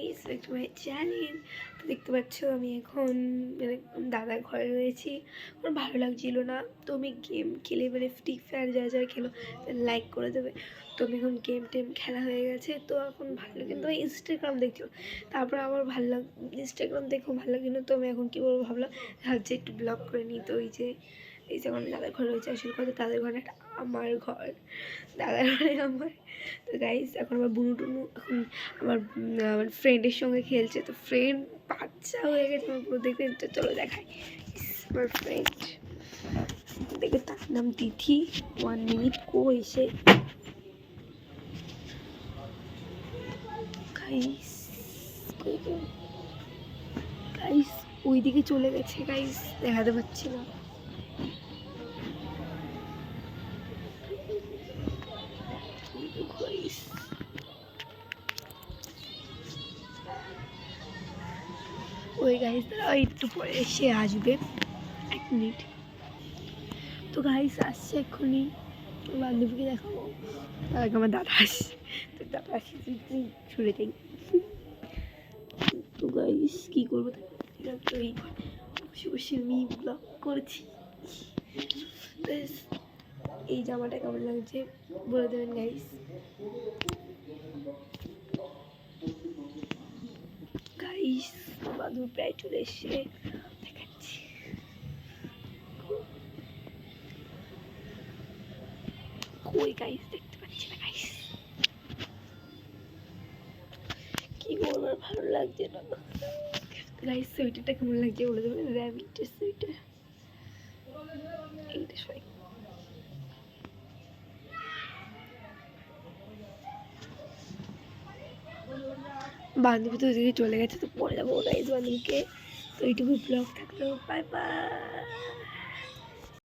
Guys, welcome to my channel. তো দেখতে পাচ্ছ আমি এখন মানে দাদার ঘরে রয়েছি। আমার ভালো লাগছিল না, তো আমি গেম খেলে মানে ফ্রি ফায়ার যা খেলো লাইক করে দেবে। তো আমি এখন গেম টেম খেলা হয়ে গেছে, তো এখন ভালো লাগে। কিন্তু ইনস্টাগ্রাম দেখছিল, তারপর আমার ভালো ইনস্টাগ্রাম দেখেও ভালো লাগছিল। তো আমি এখন কী বলবো ভাবলাম যে একটু ব্লগ করে নিই। তো এই যে আমার দাদার ঘর রয়েছে, আসলে কথা তাদের ঘরে একটা আমার ঘর, দাদার ঘরে আমার। তো গাইস এখন আমার বুনু টুনু এখন আমার ফ্রেন্ডের সঙ্গে খেলছে। তো ফ্রেন্ড বাচ্চা হয়ে গেছে আমার পুরো, দেখবে তো চলো দেখাই। আমার ফ্রেন্ড দেখে, তার নাম তিথি। 1 মিনিট এসে গাইস গাইস ওইদিকে চলে গেছে গাইস, দেখাতে পাচ্ছি না। ওই গাইস দাঁড়াও, একটু পরে এসে আসবে, 1 মিনিট। তো গাইস আসছে এক্ষুনি, বান্ধবীকে দেখাবো। তার আগে আমার দাদা আসছে, তো দাদা আসছে তুই ছুড়ে যাই। তো গাইস কী করবো, তো এই বসে বসে আমি ব্লগ করছি। এই জামাটা কেমন লাগছে বলে দেবেন গাইস। গাইস বান্ধবী প্রায় চলে এসে দেখাচ্ছি। কই গাইস দেখতে পাচ্ছি না গাইস, কি বলবো ভালো লাগছে না গাইস। সোয়েটারটা কেমন লাগছে বলে দেবেন, র্যাবিটের সোয়েটার। এইটা সবাই বান্ধবী তো ওদিকে চলে গেছে, তো পরে যাবো গাইস বান্ধবীকে। তো এইটুকু ব্লগ থাকলো, বাই বাই।